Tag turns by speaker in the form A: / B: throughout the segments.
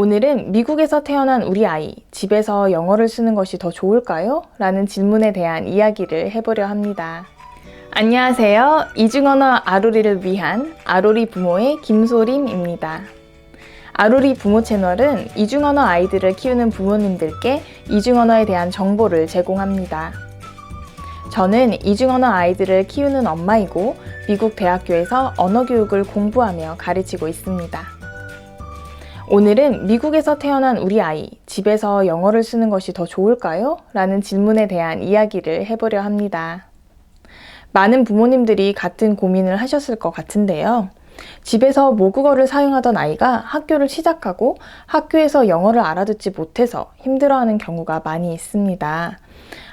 A: 오늘은 미국에서 태어난 우리 아이, 집에서 영어를 쓰는 것이 더 좋을까요? 라는 질문에 대한 이야기를 해보려 합니다. 안녕하세요. 이중언어 아로리를 위한 아로리 부모의 김소림입니다. 아로리 부모 채널은 이중언어 아이들을 키우는 부모님들께 이중언어에 대한 정보를 제공합니다. 저는 이중언어 아이들을 키우는 엄마이고 미국 대학교에서 언어교육을 공부하며 가르치고 있습니다. 오늘은 미국에서 태어난 우리 아이, 집에서 영어를 쓰는 것이 더 좋을까요? 라는 질문에 대한 이야기를 해보려 합니다. 많은 부모님들이 같은 고민을 하셨을 것 같은데요. 집에서 모국어를 사용하던 아이가 학교를 시작하고 학교에서 영어를 알아듣지 못해서 힘들어하는 경우가 많이 있습니다.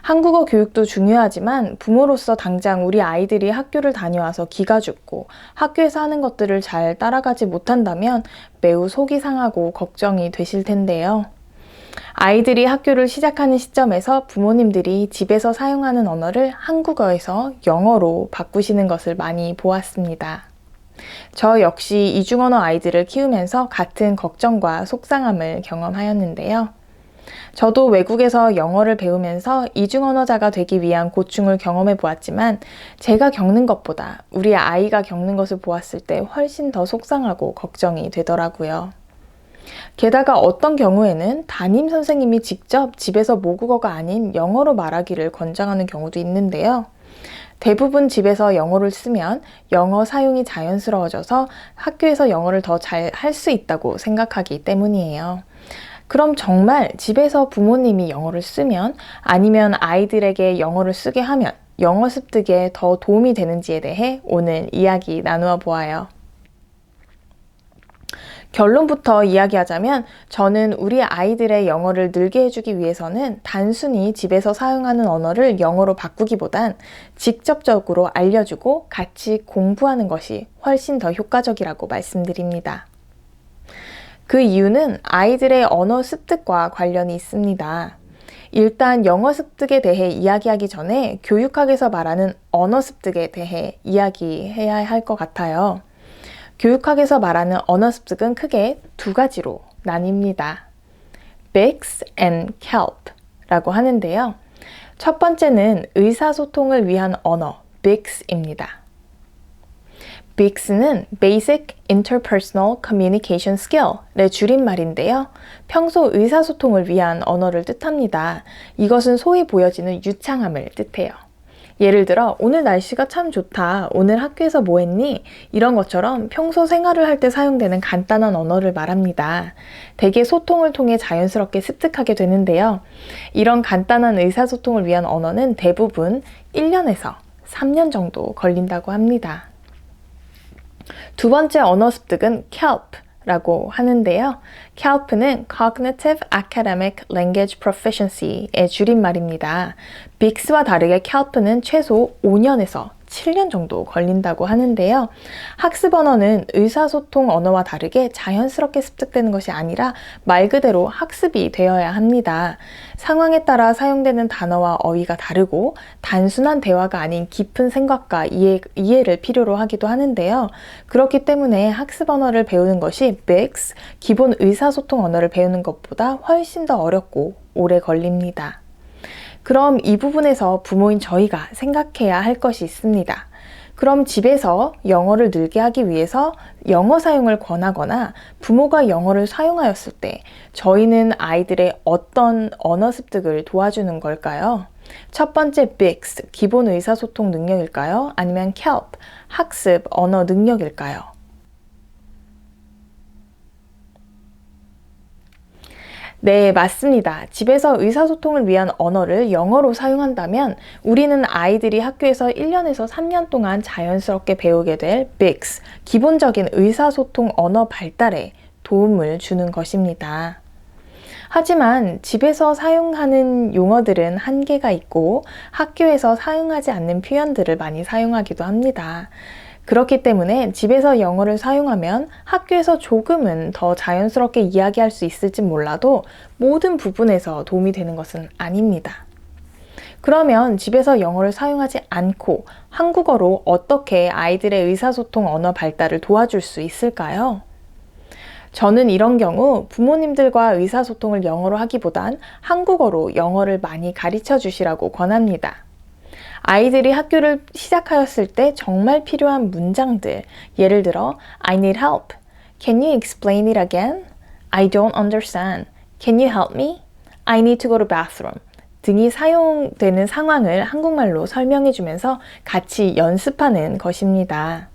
A: 한국어 교육도 중요하지만 부모로서 당장 우리 아이들이 학교를 다녀와서 기가 죽고 학교에서 하는 것들을 잘 따라가지 못한다면 매우 속이 상하고 걱정이 되실 텐데요. 아이들이 학교를 시작하는 시점에서 부모님들이 집에서 사용하는 언어를 한국어에서 영어로 바꾸시는 것을 많이 보았습니다. 저 역시 이중언어 아이들을 키우면서 같은 걱정과 속상함을 경험하였는데요. 저도 외국에서 영어를 배우면서 이중언어자가 되기 위한 고충을 경험해 보았지만 제가 겪는 것보다 우리 아이가 겪는 것을 보았을 때 훨씬 더 속상하고 걱정이 되더라고요. 게다가 어떤 경우에는 담임 선생님이 직접 집에서 모국어가 아닌 영어로 말하기를 권장하는 경우도 있는데요. 대부분 집에서 영어를 쓰면 영어 사용이 자연스러워져서 학교에서 영어를 더 잘 할 수 있다고 생각하기 때문이에요. 그럼 정말 집에서 부모님이 영어를 쓰면 아니면 아이들에게 영어를 쓰게 하면 영어 습득에 더 도움이 되는지에 대해 오늘 이야기 나누어 보아요. 결론부터 이야기하자면 저는 우리 아이들의 영어를 늘게 해주기 위해서는 단순히 집에서 사용하는 언어를 영어로 바꾸기보단 직접적으로 알려주고 같이 공부하는 것이 훨씬 더 효과적이라고 말씀드립니다. 그 이유는 아이들의 언어 습득과 관련이 있습니다. 일단 영어 습득에 대해 이야기하기 전에 교육학에서 말하는 언어 습득에 대해 이야기해야 할 것 같아요. 교육학에서 말하는 언어 습득은 크게 두 가지로 나뉩니다. BICS and KELP 라고 하는데요. 첫 번째는 의사소통을 위한 언어, BICS입니다. BICS는 Basic Interpersonal Communication Skill의 줄임말인데요. 평소 의사소통을 위한 언어를 뜻합니다. 이것은 소위 보여지는 유창함을 뜻해요. 예를 들어 오늘 날씨가 참 좋다, 오늘 학교에서 뭐 했니? 이런 것처럼 평소 생활을 할 때 사용되는 간단한 언어를 말합니다. 대개 소통을 통해 자연스럽게 습득하게 되는데요. 이런 간단한 의사소통을 위한 언어는 대부분 1년에서 3년 정도 걸린다고 합니다. 두 번째 언어 습득은 KELP라고 하는데요. KELP는 Cognitive Academic Language Proficiency의 줄임말입니다. BICS와 다르게 KELP는 최소 5년에서 7년 정도 걸린다고 하는데요. 학습 언어는 의사소통 언어와 다르게 자연스럽게 습득되는 것이 아니라 말 그대로 학습이 되어야 합니다. 상황에 따라 사용되는 단어와 어휘가 다르고 단순한 대화가 아닌 깊은 생각과 이해를 필요로 하기도 하는데요. 그렇기 때문에 학습 언어를 배우는 것이 BICS, 기본 의사소통 언어를 배우는 것보다 훨씬 더 어렵고 오래 걸립니다. 그럼 이 부분에서 부모인 저희가 생각해야 할 것이 있습니다. 그럼 집에서 영어를 늘게 하기 위해서 영어 사용을 권하거나 부모가 영어를 사용하였을 때 저희는 아이들의 어떤 언어 습득을 도와주는 걸까요? 첫 번째 BICS, 기본 의사소통 능력일까요? 아니면 KELP, 학습 언어 능력일까요? 네, 맞습니다. 집에서 의사소통을 위한 언어를 영어로 사용한다면 우리는 아이들이 학교에서 1년에서 3년 동안 자연스럽게 배우게 될 BICS, 기본적인 의사소통 언어 발달에 도움을 주는 것입니다. 하지만 집에서 사용하는 용어들은 한계가 있고 학교에서 사용하지 않는 표현들을 많이 사용하기도 합니다. 그렇기 때문에 집에서 영어를 사용하면 학교에서 조금은 더 자연스럽게 이야기할 수 있을지 몰라도 모든 부분에서 도움이 되는 것은 아닙니다. 그러면 집에서 영어를 사용하지 않고 한국어로 어떻게 아이들의 의사소통 언어 발달을 도와줄 수 있을까요? 저는 이런 경우 부모님들과 의사소통을 영어로 하기보단 한국어로 영어를 많이 가르쳐 주시라고 권합니다. 아이들이 학교를 시작하였을 때 정말 필요한 문장들, 예를 들어 I need help. Can you explain it again? I don't understand. Can you help me? I need to go to bathroom. 등이 사용되는 상황을 한국말로 설명해 주면서 같이 연습하는 것입니다.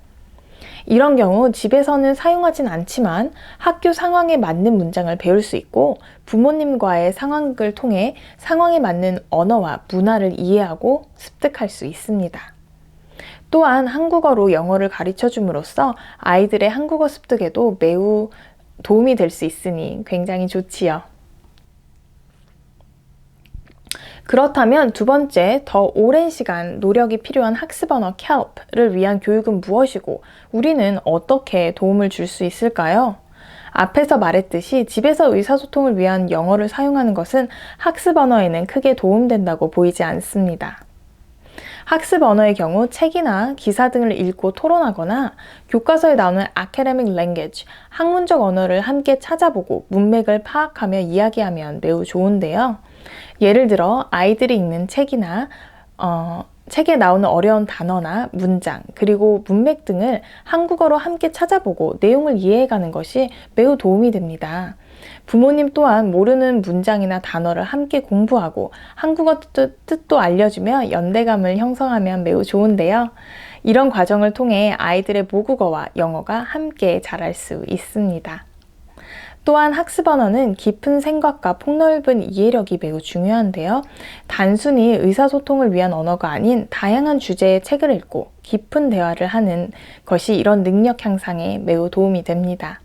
A: 이런 경우 집에서는 사용하진 않지만 학교 상황에 맞는 문장을 배울 수 있고 부모님과의 상황을 통해 상황에 맞는 언어와 문화를 이해하고 습득할 수 있습니다. 또한 한국어로 영어를 가르쳐 줌으로써 아이들의 한국어 습득에도 매우 도움이 될 수 있으니 굉장히 좋지요. 그렇다면 두 번째, 더 오랜 시간 노력이 필요한 학습 언어 CALP를 위한 교육은 무엇이고 우리는 어떻게 도움을 줄 수 있을까요? 앞에서 말했듯이 집에서 의사소통을 위한 영어를 사용하는 것은 학습 언어에는 크게 도움된다고 보이지 않습니다. 학습 언어의 경우 책이나 기사 등을 읽고 토론하거나 교과서에 나오는 academic language, 학문적 언어를 함께 찾아보고 문맥을 파악하며 이야기하면 매우 좋은데요. 예를 들어 아이들이 읽는 책이나 책에 나오는 어려운 단어나 문장, 그리고 문맥 등을 한국어로 함께 찾아보고 내용을 이해해가는 것이 매우 도움이 됩니다. 부모님 또한 모르는 문장이나 단어를 함께 공부하고 한국어 뜻도 알려주며 연대감을 형성하면 매우 좋은데요. 이런 과정을 통해 아이들의 모국어와 영어가 함께 자랄 수 있습니다. 또한 학습 언어는 깊은 생각과 폭넓은 이해력이 매우 중요한데요. 단순히 의사소통을 위한 언어가 아닌 다양한 주제의 책을 읽고 깊은 대화를 하는 것이 이런 능력 향상에 매우 도움이 됩니다.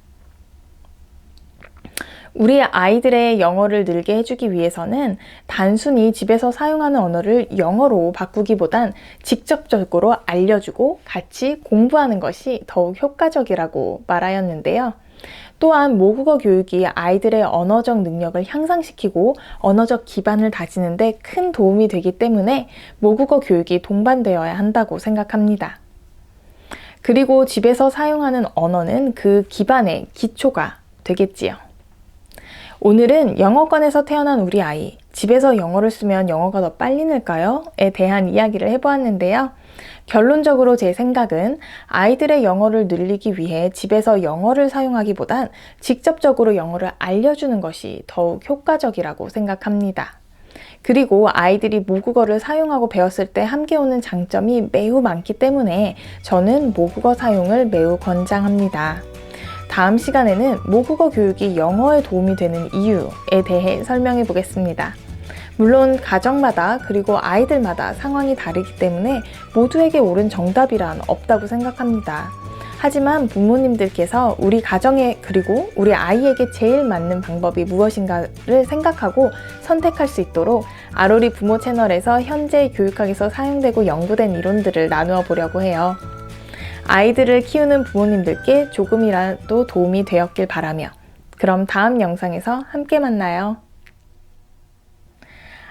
A: 우리 아이들의 영어를 늘게 해주기 위해서는 단순히 집에서 사용하는 언어를 영어로 바꾸기보단 직접적으로 알려주고 같이 공부하는 것이 더욱 효과적이라고 말하였는데요. 또한 모국어 교육이 아이들의 언어적 능력을 향상시키고 언어적 기반을 다지는 데 큰 도움이 되기 때문에 모국어 교육이 동반되어야 한다고 생각합니다. 그리고 집에서 사용하는 언어는 그 기반의 기초가 되겠지요. 오늘은 영어권에서 태어난 우리 아이, 집에서 영어를 쓰면 영어가 더 빨리 늘까요? 에 대한 이야기를 해보았는데요. 결론적으로 제 생각은 아이들의 영어를 늘리기 위해 집에서 영어를 사용하기보단 직접적으로 영어를 알려주는 것이 더욱 효과적이라고 생각합니다. 그리고 아이들이 모국어를 사용하고 배웠을 때 함께 오는 장점이 매우 많기 때문에 저는 모국어 사용을 매우 권장합니다. 다음 시간에는 모국어 교육이 영어에 도움이 되는 이유에 대해 설명해 보겠습니다. 물론 가정마다 그리고 아이들마다 상황이 다르기 때문에 모두에게 옳은 정답이란 없다고 생각합니다. 하지만 부모님들께서 우리 가정에 그리고 우리 아이에게 제일 맞는 방법이 무엇인가를 생각하고 선택할 수 있도록 아로리 부모 채널에서 현재 교육학에서 사용되고 연구된 이론들을 나누어 보려고 해요. 아이들을 키우는 부모님들께 조금이라도 도움이 되었길 바라며 그럼 다음 영상에서 함께 만나요.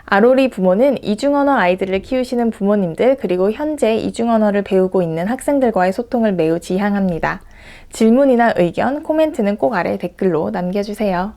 A: 아로리 부모는 이중언어 아이들을 키우시는 부모님들 그리고 현재 이중언어를 배우고 있는 학생들과의 소통을 매우 지향합니다. 질문이나 의견, 코멘트는 꼭 아래 댓글로 남겨주세요.